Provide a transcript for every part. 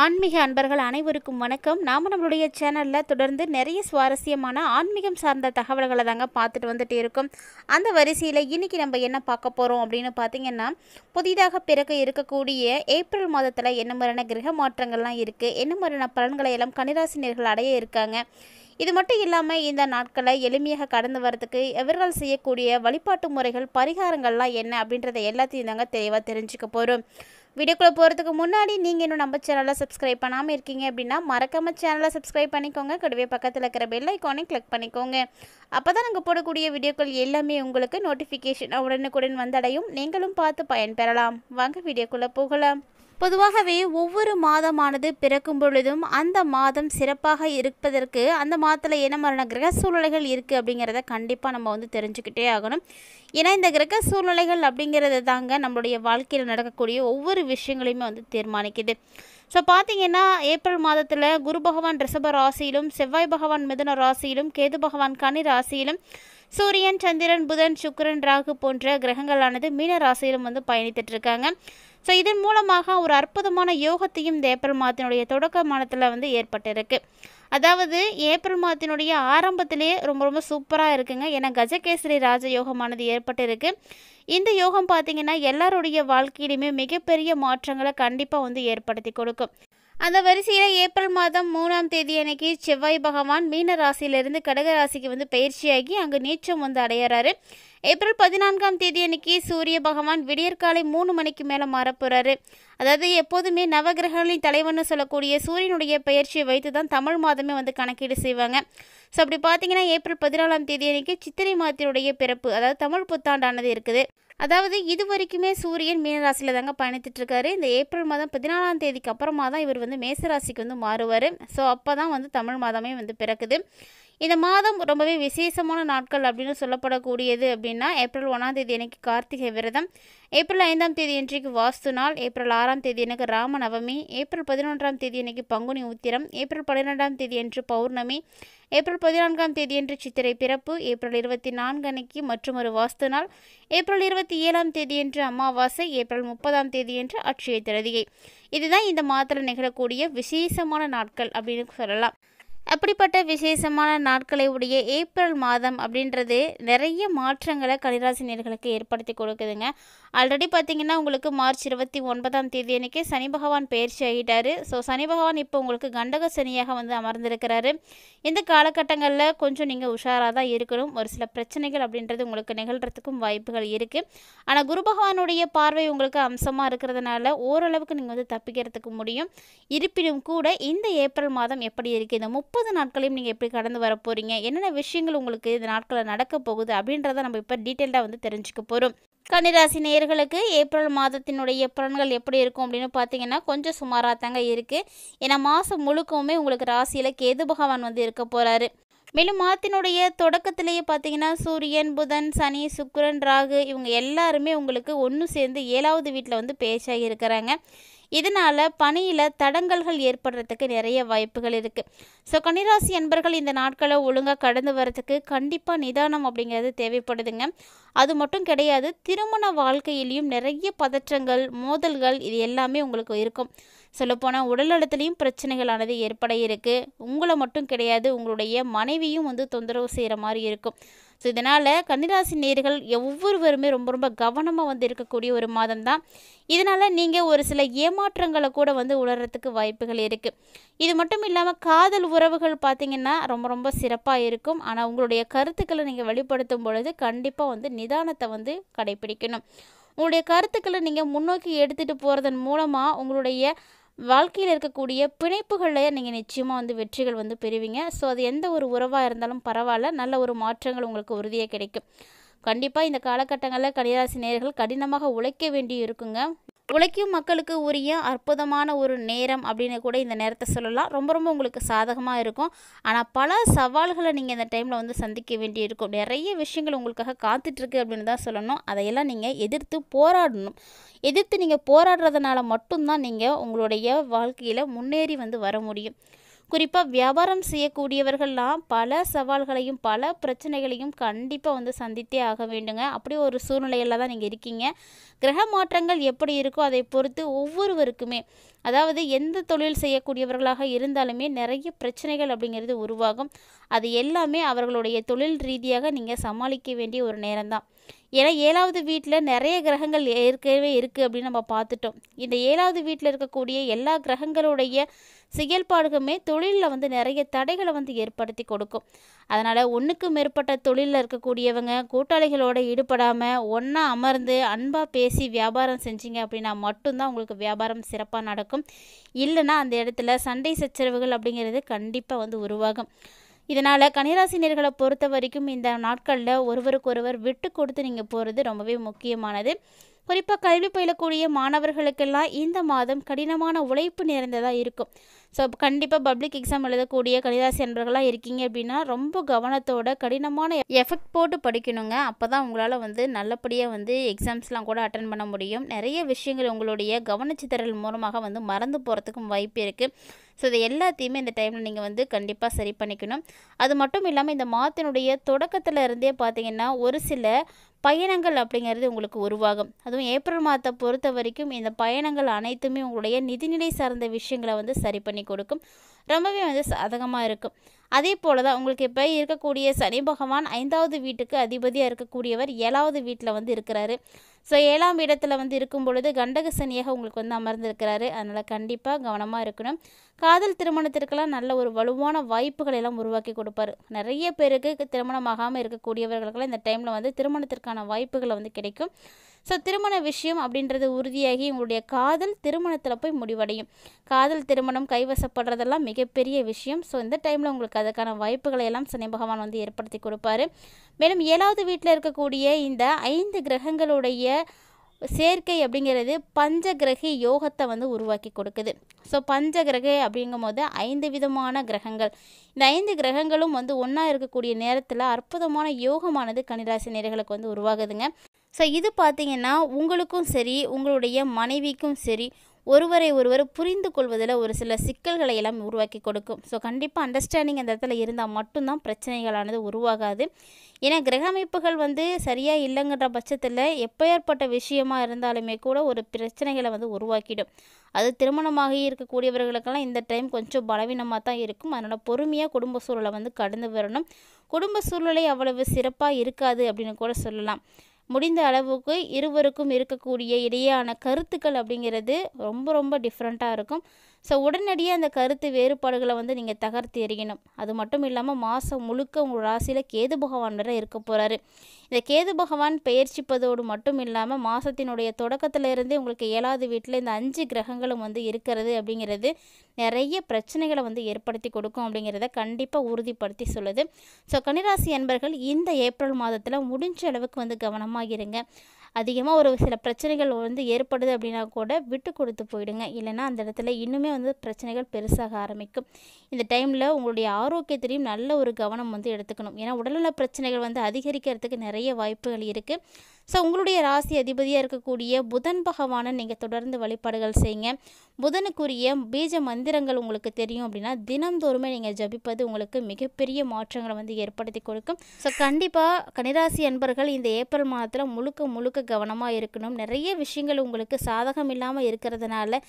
ஆன்மீக அன்பர்கள் அனைவருக்கும் வணக்கம். நம்மளுடைய சேனலில் தொடர்ந்து நிறைய சுவாரஸ்யமான ஆன்மீகம் சார்ந்த தகவல்களை தாங்க பார்த்துட்டு வந்துட்டு இருக்கோம். அந்த வரிசையில் இன்றைக்கி நம்ம என்ன பார்க்க போகிறோம் அப்படின்னு பார்த்தீங்கன்னா, புதிதாக பிறக்க இருக்கக்கூடிய ஏப்ரல் மாதத்தில் என்ன மாதிரியான கிரக மாற்றங்கள்லாம் இருக்குது, என்ன மாதிரியான பலன்களை எல்லாம் கன்னிராசினியர்கள் அடைய இருக்காங்க. இது மட்டும் இல்லாமல் இந்த நாட்களை எளிமையாக கடந்து வரதுக்கு எவர்கள் செய்யக்கூடிய வழிபாட்டு முறைகள், பரிகாரங்கள்லாம் என்ன அப்படின்றத எல்லாத்தையும் தாங்க தெளிவாக தெரிஞ்சுக்க போகிறோம். வீடியோக்குள்ளே போகிறதுக்கு முன்னாடி நீங்கள் இன்னும் நம்ம சேனலை சப்ஸ்கிரைப் பண்ணாமல் இருக்கீங்க அப்படின்னா மறக்காமல் சேனலை சப்ஸ்கிரைப் பண்ணிக்கோங்க. கூடவே பக்கத்தில் இருக்கிற பெல் ஐக்கானை கிளிக் பண்ணிக்கோங்க. அப்போ தான் நாங்கள் போடக்கூடிய வீடியோக்கள் எல்லாமே உங்களுக்கு நோட்டிஃபிகேஷன் உடனுக்குடன் வந்தடையும். நீங்களும் பார்த்து பயன்பெறலாம். வாங்க வீடியோக்குள்ளே போகலாம். பொதுவாகவே ஒவ்வொரு மாதமானது பிறக்கும் பொழுதும் அந்த மாதம் சிறப்பாக இருப்பதற்கு அந்த மாதத்தில் என்ன மாதிரியான கிரக சூழ்நிலைகள் இருக்குது அப்படிங்கிறத கண்டிப்பாக நம்ம தெரிஞ்சுக்கிட்டே ஆகணும். ஏன்னா இந்த கிரக சூழ்நிலைகள் அப்படிங்கிறது தாங்க நம்மளுடைய வாழ்க்கையில் நடக்கக்கூடிய ஒவ்வொரு விஷயங்களையுமே தீர்மானிக்குது. ஸோ பார்த்தீங்கன்னா, ஏப்ரல் மாதத்தில் குரு பகவான் ரிஷப ராசியிலும், செவ்வாய் பகவான் மிதுன ராசியிலும், கேது பகவான் கன்னி ராசியிலும், சூரியன், சந்திரன், புதன், சுக்கிரன், ராகு போன்ற கிரகங்களானது மீன ராசியிலும் பயணித்துட்டு இருக்காங்க. ஸோ இதன் மூலமாக ஒரு அற்புதமான யோகத்தையும் இந்த ஏப்ரல் மாதத்தினுடைய தொடக்க மாதத்தில் ஏற்பட்டிருக்கு. அதாவது ஏப்ரல் மாதத்தினுடைய ஆரம்பத்திலே ரொம்ப ரொம்ப சூப்பராக இருக்குங்க. ஏன்னா கஜகேசரி ராஜ யோகமானது ஏற்பட்டிருக்கு. இந்த யோகம் பார்த்திங்கன்னா எல்லாருடைய வாழ்க்கையிலுமே மிகப்பெரிய மாற்றங்களை கண்டிப்பாக ஏற்படுத்தி கொடுக்கும். அந்த வரிசையில் ஏப்ரல் மாதம் 3ஆம் தேதி அன்னைக்கு செவ்வாய் பகவான் மீன ராசியிலிருந்து கடக ராசிக்கு பயிற்சியாகி அங்கே நீச்சம் அடையிறாரு. ஏப்ரல் 14ஆம் தேதி அன்னைக்கு சூரிய பகவான் விடியற்காலை 3 மணிக்கு மேலே மாறப்போகிறாரு. அதாவது எப்போதுமே நவகிரகங்களின் தலைவன்னு சொல்லக்கூடிய சூரியனுடைய பயிற்சியை வைத்து தான் தமிழ் மாதமே கணக்கீடு செய்வாங்க. ஸோ அப்படி பார்த்தீங்கன்னா ஏப்ரல் 14ஆம் தேதி அன்னைக்கு சித்திரை மாதத்தினுடைய பிறப்பு, அதாவது தமிழ் புத்தாண்டானது இருக்குது. அதாவது இது வரைக்குமே சூரியன் மீனராசியில் தாங்க பயணித்துட்ருக்காரு. இந்த ஏப்ரல் மாதம் 14ஆம் தேதிக்கு அப்புறமா தான் இவர் மேசராசிக்கு மாறுவார். ஸோ அப்போ தான் தமிழ் மாதமே பிறக்குது. இந்த மாதம் ரொம்பவே விசேஷமான நாட்கள் அப்படின்னு சொல்லப்படக்கூடியது அப்படின்னா, ஏப்ரல் 1ஆம் தேதி அன்னைக்கு கார்த்திகை விரதம், ஏப்ரல் 5ஆம் தேதி அன்றைக்கு வாஸ்து நாள், ஏப்ரல் 6ஆம் தேதி அன்னைக்கு ராமநவமி, ஏப்ரல் 11ஆம் தேதி அன்னைக்கு பங்குனி உத்திரம், ஏப்ரல் 12ஆம் தேதி அன்று பௌர்ணமி, ஏப்ரல் 14ஆம் தேதி அன்று சித்திரை பிறப்பு, ஏப்ரல் 24 அன்னைக்கு மற்றும் ஒரு வாஸ்து நாள், ஏப்ரல் 27ஆம் தேதி அன்று அமாவாசை, ஏப்ரல் 30ஆம் தேதி அன்று அட்சய திருதியை. இதுதான் இந்த மாதத்தில் நிகழக்கூடிய விசேஷமான நாட்கள் அப்படின்னு சொல்லலாம். அப்படிப்பட்ட விசேஷமான நாட்களை உடைய ஏப்ரல் மாதம் அப்படின்றது நிறைய மாற்றங்களை கன்னிராசினியர்களுக்கு ஏற்படுத்தி கொடுக்குதுங்க. ஆல்ரெடி பார்த்திங்கன்னா உங்களுக்கு மார்ச் 29ஆம் தேதி அன்றைக்கி சனி பகவான் பயிற்சி ஆகிட்டார். ஸோ சனி பகவான் இப்போ உங்களுக்கு கண்டக சனியாக அமர்ந்திருக்கிறாரு. இந்த காலகட்டங்களில் கொஞ்சம் நீங்கள் உஷாராக தான் இருக்கணும். ஒரு சில பிரச்சனைகள் அப்படின்றது உங்களுக்கு நிகழ்கிறதுக்கும் வாய்ப்புகள் இருக்குது. ஆனால் குரு பகவானுடைய பார்வை உங்களுக்கு அம்சமாக இருக்கிறதுனால ஓரளவுக்கு நீங்கள் தப்பிக்கிறதுக்கு முடியும். இருப்பினும் கூட இந்த ஏப்ரல் மாதம் எப்படி இருக்குது, இந்த 30 நாட்களையும் நீங்கள் எப்படி கடந்து வர போகிறீங்க, என்னென்ன விஷயங்கள் உங்களுக்கு இந்த நாட்களில் நடக்க போகுது அப்படின்றத நம்ம இப்போ டீட்டெயில்டாக தெரிஞ்சுக்க போகிறோம். கன்னிராசி நேயர்களுக்கு ஏப்ரல் மாதத்தினுடைய பலன்கள் எப்படி இருக்கும் அப்படின்னு பார்த்தீங்கன்னா, கொஞ்சம் சுமாராக தாங்க இருக்குது. ஏன்னா மாதம் முழுக்கவுமே உங்களுக்கு ராசியில் கேது பகவான் இருக்க போகிறாரு. மேலும் மாதத்தினுடைய தொடக்கத்திலேயே பார்த்தீங்கன்னா சூரியன், புதன், சனி, சுக்கிரன், ராகு இவங்க எல்லாருமே உங்களுக்கு ஒன்று சேர்ந்து 7ஆவது வீட்டில் பேச்சாகி இருக்கிறாங்க. இதனால் பணியில் தடங்கல்கள் ஏற்படுறதுக்கு நிறைய வாய்ப்புகள் இருக்குது. ஸோ கன்னிராசி அன்பர்கள் இந்த நாட்களை ஒழுங்காக கடந்து வரதுக்கு கண்டிப்பாக நிதானம் அப்படிங்கிறது தேவைப்படுதுங்க. அது மட்டும் கிடையாது, திருமண வாழ்க்கையிலையும் நிறைய பதற்றங்கள், மோதல்கள் இது எல்லாமே உங்களுக்கு இருக்கும். சொல்லப்போனால் உடல்நலத்துலேயும் பிரச்சனைகளானது ஏற்பட இருக்குது. உங்களை மட்டும் கிடையாது, உங்களுடைய மனைவியும் தொந்தரவு செய்கிற மாதிரி இருக்கும். ஸோ இதனால் கன்னிராசி நேயர்கள் ஒவ்வொருவருமே ரொம்ப ரொம்ப கவனமாக இருக்கக்கூடிய ஒரு மாதம் தான். இதனால் நீங்கள் ஒரு சில ஏமாற்றங்களை கூட உணர்றதுக்கு வாய்ப்புகள் இருக்குது. இது மட்டும் இல்லாமல் காதல் உறவுகள் பார்த்திங்கன்னா ரொம்ப ரொம்ப சிறப்பாக இருக்கும். ஆனால் உங்களுடைய கருத்துக்களை நீங்கள் வெளிப்படுத்தும் பொழுது கண்டிப்பாக நிதானத்தை கடைபிடிக்கணும். உங்களுடைய கருத்துக்களை நீங்கள் முன்னோக்கி எடுத்துகிட்டு போகிறதன் மூலமாக உங்களுடைய வாழ்க்கையில் இருக்கக்கூடிய பிணைப்புகளில் நீங்கள் நிச்சயமாக வெற்றிகள் பெறுவீங்க. ஸோ அது எந்த ஒரு உறவாக இருந்தாலும் பரவாயில்ல, நல்ல ஒரு மாற்றங்கள் உங்களுக்கு உறுதியாக கிடைக்கும். கண்டிப்பாக இந்த காலகட்டங்களில் கன்னிராசி நேயர்கள் கடினமாக உழைக்க வேண்டி இருக்குங்க. உழைக்கும் மக்களுக்கு உரிய அற்புதமான ஒரு நேரம் அப்படின்னு கூட இந்த நேரத்தை சொல்லலாம். ரொம்ப ரொம்ப உங்களுக்கு சாதகமாக இருக்கும். ஆனால் பல சவால்களை நீங்கள் இந்த டைமில் சந்திக்க வேண்டி இருக்கும். நிறைய விஷயங்கள் உங்களுக்காக காத்துட்ருக்கு அப்படின்னு தான் சொல்லணும். அதையெல்லாம் நீங்கள் எதிர்த்து போராடணும். எதிர்த்து நீங்கள் போராடுறதுனால மட்டும்தான் நீங்கள் உங்களுடைய வாழ்க்கையில் முன்னேறி வர முடியும். குறிப்பாக வியாபாரம் செய்யக்கூடியவர்கள்லாம் பல சவால்களையும் பல பிரச்சனைகளையும் கண்டிப்பாக வந்து சந்தித்தே ஆக வேண்டுங்க. அப்படி ஒரு சூழ்நிலையில் தான் நீங்கள் இருக்கீங்க. கிரக மாற்றங்கள் எப்படி இருக்கோ அதை பொறுத்து ஒவ்வொருவருக்குமே, அதாவது எந்த தொழில் செய்யக்கூடியவர்களாக இருந்தாலுமே நிறைய பிரச்சனைகள் அப்படிங்கிறது உருவாகும். அது எல்லாமே அவர்களுடைய தொழில் ரீதியாக நீங்கள் சமாளிக்க வேண்டிய ஒரு நேரம்தான். ஏன்னா 7வது வீட்டில் நிறைய கிரகங்கள் ஏற்கனவே இருக்குது அப்படின்னு நம்ம பார்த்துட்டோம். இந்த 7வது வீட்டில் இருக்கக்கூடிய எல்லா கிரகங்களுடைய செயல்பாடுகளுமே தொழிலில் வந்து நிறைய தடைகளை வந்து ஏற்படுத்தி கொடுக்கும். அதனால் ஒன்றுக்கு மேற்பட்ட தொழிலில் இருக்கக்கூடியவங்க கூட்டாளிகளோடு ஈடுபடாமல் ஒன்றா அமர்ந்து அன்பாக பேசி வியாபாரம் செஞ்சீங்க அப்படின்னா மட்டும்தான் உங்களுக்கு வியாபாரம் சிறப்பாக நடக்கும். இல்லைன்னா அந்த இடத்துல சண்டை சச்சரவுகள் அப்படிங்கிறது கண்டிப்பாக வந்து உருவாகும். இதனால் கன்னிராசினியர்களை பொறுத்த வரைக்கும் இந்த நாட்களில் ஒருவருக்கொருவர் விட்டு கொடுத்து நீங்கள் போகிறது ரொம்பவே முக்கியமானது. குறிப்பாக கல்வி பயிலக்கூடிய மாணவர்களுக்கெல்லாம் இந்த மாதம் கடினமான உழைப்பு நிறைந்ததாக இருக்கும். ஸோ கண்டிப்பாக பப்ளிக் எக்ஸாம் எழுதக்கூடிய கன்னிராசி அன்பர்களாக இருக்கீங்க அப்படின்னா ரொம்ப கவனத்தோட கடினமான எஃபெக்ட் போட்டு படிக்கணுங்க. அப்போ தான் உங்களால் வந்து நல்லபடியாக வந்து எக்ஸாம்ஸ்லாம் கூட அட்டன் பண்ண முடியும். நிறைய விஷயங்கள் உங்களுடைய கவனச்சிதறல் மூலமாக வந்து மறந்து போகிறதுக்கும் வாய்ப்பு இருக்குது. ஸோ இது எல்லாத்தையுமே இந்த டைமில் நீங்கள் வந்து கண்டிப்பாக சரி பண்ணிக்கணும். அது மட்டும் இல்லாமல் இந்த மாதத்தினுடைய தொடக்கத்தில் இருந்தே பார்த்திங்கன்னா ஒரு சில பயணங்கள் அப்படிங்கிறது உங்களுக்கு உருவாகும். அதுவும் ஏப்ரல் மாதத்தை பொறுத்த வரைக்கும் இந்த பயணங்கள் அனைத்துமே உங்களுடைய நிதிநிலை சார்ந்த விஷயங்களை வந்து சரி பண்ணி கொடுக்கும். ரொம்பவே வந்து சாதகமாக இருக்கும். அதே போல் தான் உங்களுக்கு இப்போ இருக்கக்கூடிய சனி பகவான் 5வது வீட்டுக்கு அதிபதியாக இருக்கக்கூடியவர் 7வது வீட்டில் வந்து இருக்கிறாரு. ஸோ 7ஆம் இடத்துல வந்து இருக்கும் பொழுது கண்டக சனியாக உங்களுக்கு வந்து அமர்ந்திருக்கிறாரு. அதனால் கண்டிப்பாக கவனமாக இருக்கணும். காதல் திருமணத்திற்கெல்லாம் நல்ல ஒரு வலுவான வாய்ப்புகளை எல்லாம் உருவாக்கி கொடுப்பாரு. நிறைய பேருக்கு திருமணமாகாமல் இருக்கக்கூடியவர்களுக்கெல்லாம் இந்த டைமில் வந்து திருமணத்திற்கான வாய்ப்புகளை வந்து கிடைக்கும். ஸோ திருமண விஷயம் அப்படின்றது உறுதியாகி உங்களுடைய காதல் திருமணத்தில் போய் முடிவடையும். காதல் திருமணம் கைவசப்படுறதெல்லாம் மிகப்பெரிய விஷயம். ஸோ இந்த டைமில் உங்களுக்கு அதுக்கான வாய்ப்புகளை எல்லாம் சனி பகவான் வந்து ஏற்படுத்தி கொடுப்பாரு. மேலும் 7வது வீட்டில் இருக்கக்கூடிய இந்த 5 கிரகங்களுடைய சேர்க்கை அப்படிங்கிறது பஞ்சகிரகி யோகத்தை வந்து உருவாக்கி கொடுக்குது. ஸோ பஞ்சகிரகை அப்படிங்கும் போது 5 விதமான கிரகங்கள், இந்த 5 கிரகங்களும் வந்து ஒன்றா இருக்கக்கூடிய நேரத்தில் அற்புதமான யோகமானது கன்னிராசி நேயர்களுக்கு வந்து உருவாகுதுங்க. ஸோ இது பார்த்திங்கன்னா உங்களுக்கும் சரி உங்களுடைய மனைவிக்கும் சரி ஒருவரை ஒருவர் புரிந்து கொள்வதில் ஒரு சில சிக்கல்களை எல்லாம் உருவாக்கி கொடுக்கும். ஸோ கண்டிப்பாக அண்டர்ஸ்டாண்டிங் அந்த இடத்துல இருந்தால் மட்டும்தான் பிரச்சனைகளானது உருவாகாது. ஏன்னா கிரக அமைப்புகள் வந்து சரியாக இல்லைங்கிற பட்சத்தில் எப்பேற்பட்ட விஷயமா இருந்தாலுமே கூட ஒரு பிரச்சனைகளை வந்து உருவாக்கிடும். அது திருமணமாகி இருக்கக்கூடியவர்களுக்கெல்லாம் இந்த டைம் கொஞ்சம் பலவீனமாக தான் இருக்கும். அதனால் பொறுமையாக குடும்ப சூழலை வந்து கடந்து வரணும். குடும்ப சூழ்நிலை அவ்வளவு சிறப்பாக இருக்காது அப்படின்னு கூட சொல்லலாம். முடிந்த அளவுக்கு இருவருக்கும் இருக்கக்கூடிய இடையான கருத்துக்கள் அப்படிங்கிறது ரொம்ப ரொம்ப டிஃப்ரெண்ட்டாக இருக்கும். ஸோ உடனடியாக அந்த கருத்து வேறுபாடுகளை வந்து நீங்கள் தகர்த்து எறியணும். அது மட்டும் இல்லாமல் மாதம் முழுக்க உங்கள் ராசியில் கேது பகவான் வேற இருக்க போகிறாரு. இந்த கேது பகவான் பெயர்ச்சிப்பதோடு மட்டும் இல்லாமல் மாதத்தினுடைய தொடக்கத்திலிருந்தே உங்களுக்கு 7வது வீட்டில் இந்த 5 கிரகங்களும் வந்து இருக்கிறது அப்படிங்கிறது நிறைய பிரச்சனைகளை வந்து ஏற்படுத்தி கொடுக்கும் அப்படிங்கிறத கண்டிப்பாக உறுதிப்படுத்தி சொல்லுது. ஸோ கன்னிராசி அன்பர்கள் இந்த ஏப்ரல் மாதத்தில் முடிஞ்ச அளவுக்கு வந்து கவனமாக இருங்க. அதிகமாக ஒரு சில பிரச்சனைகள் வந்து ஏற்படுது அப்படின்னா கூட விட்டு கொடுத்து போயிடுங்க. இல்லைன்னா அந்த இடத்துல இன்னுமே வந்து பிரச்சனைகள் பெருசாக ஆரம்பிக்கும். இந்த டைமில் உங்களுடைய ஆரோக்கியத்திலையும் நல்ல ஒரு கவனம் வந்து எடுத்துக்கணும். ஏன்னா உடல்நல பிரச்சனைகள் வந்து அதிகரிக்கிறதுக்கு நிறைய வாய்ப்புகள் இருக்குது. ஸோ உங்களுடைய ராசி அதிபதியாக இருக்கக்கூடிய புதன் பகவானை நீங்கள் தொடர்ந்து வழிபாடுகள் செய்யுங்க. புதனுக்குரிய பீஜ மந்திரங்கள் உங்களுக்கு தெரியும் அப்படின்னா தினந்தோறுமே நீங்கள் ஜபிப்பது உங்களுக்கு மிகப்பெரிய மாற்றங்களை வந்து ஏற்படுத்தி கொடுக்கும். ஸோ கண்டிப்பாக கன்னிராசி அன்பர்கள் இந்த ஏப்ரல் மாதத்தில் முழுக்க கவனமாக இருக்கணும். நிறைய விஷயங்கள் உங்களுக்கு சாதகம் இல்லாமல் இருக்கிறதுனால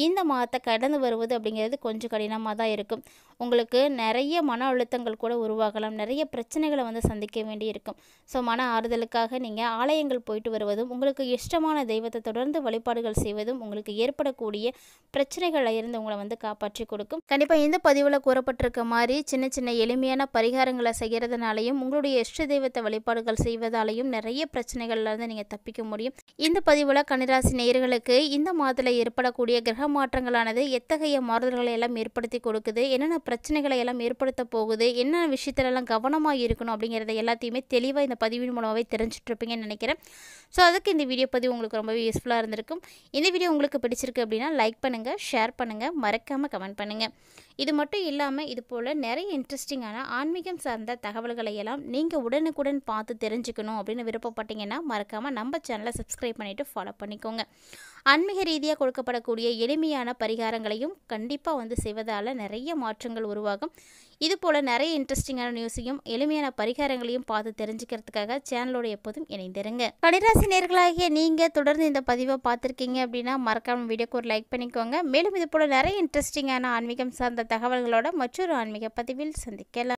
இந்த மாதத்தை கடந்து வருவது அப்படிங்கிறது கொஞ்சம் கடினமாக தான் இருக்கும். உங்களுக்கு நிறைய மன அழுத்தங்கள் கூட உருவாகலாம். நிறைய பிரச்சனைகளை வந்து சந்திக்க வேண்டி இருக்கும். ஸோ மன ஆறுதலுக்காக நீங்கள் ஆலயங்கள் போயிட்டு வருவதும் உங்களுக்கு இஷ்டமான தெய்வத்தை தொடர்ந்து வழிபாடுகள் செய்வதும் உங்களுக்கு ஏற்படக்கூடிய பிரச்சனைகளில் இருந்து உங்களை வந்து காப்பாற்றி கொடுக்கும். கண்டிப்பாக இந்த பதிவில் கூறப்பட்டிருக்க மாதிரி சின்ன சின்ன எளிமையான பரிகாரங்களை செய்கிறதுனாலையும் உங்களுடைய இஷ்ட தெய்வத்தை வழிபாடுகள் செய்வதாலையும் நிறைய பிரச்சனைகள்லேருந்து நீங்கள் தப்பிக்க முடியும். இந்த பதிவில் கன்னிராசி நேயர்களுக்கு இந்த மாதத்தில் ஏற்படக்கூடிய கிரக மாற்றங்களானது எத்தகைய மாறுதல்களை எல்லாம் ஏற்படுத்தி கொடுக்குது, என்னென்ன பிரச்சனைகளை எல்லாம் ஏற்படுத்த போகுது, என்ன விஷயத்துலலாம் கவனமாக இருக்கணும் அப்படிங்கிறத எல்லாத்தையுமே தெளிவாக இந்த பதிவின் மூலமாகவே தெரிஞ்சுட்ருப்பீங்கன்னு நினைக்கிறேன். ஸோ அதுக்கு இந்த வீடியோ பதிவு உங்களுக்கு ரொம்பவே யூஸ்ஃபுல்லாக இருந்திருக்கும். இந்த வீடியோ உங்களுக்கு பிடிச்சிருக்கு அப்படின்னா லைக் பண்ணுங்கள், ஷேர் பண்ணுங்கள், மறக்காமல் கமெண்ட் பண்ணுங்கள். இது மட்டும் இல்லாமல் இது போல் நிறைய இன்ட்ரெஸ்டிங்கான ஆன்மீகம் சார்ந்த தகவல்களை எல்லாம் நீங்கள் உடனுக்குடன் பார்த்து தெரிஞ்சுக்கணும் அப்படின்னு விருப்பப்பட்டீங்கன்னா மறக்காமல் நம்ம சேனலை சப்ஸ்கிரைப் பண்ணிவிட்டு ஃபாலோ பண்ணிக்கோங்க. ஆன்மீக ரீதியாக கொடுக்கப்படக்கூடிய எளிமையான பரிகாரங்களையும் கண்டிப்பாக வந்து செய்வதால் நிறைய மாற்றங்கள் உருவாகும். இது போல் நிறைய இன்ட்ரெஸ்டிங்கான நியூஸையும் எளிமையான பரிகாரங்களையும் பார்த்து தெரிஞ்சுக்கிறதுக்காக சேனலோட எப்போதும் இணைந்திருங்க. கன்னிராசி நேயர்களாகிய நீங்கள் தொடர்ந்து இந்த பதிவை பார்த்துருக்கீங்க அப்படின்னா மறக்காமல் வீடியோக்கு ஒரு லைக் பண்ணிக்கோங்க. மேலும் இது போல் நிறைய இன்ட்ரெஸ்டிங்கான ஆன்மீகம் சார்ந்த தகவல்களோட மற்றொரு ஆன்மீக பதிவில் சந்திக்கலாம்.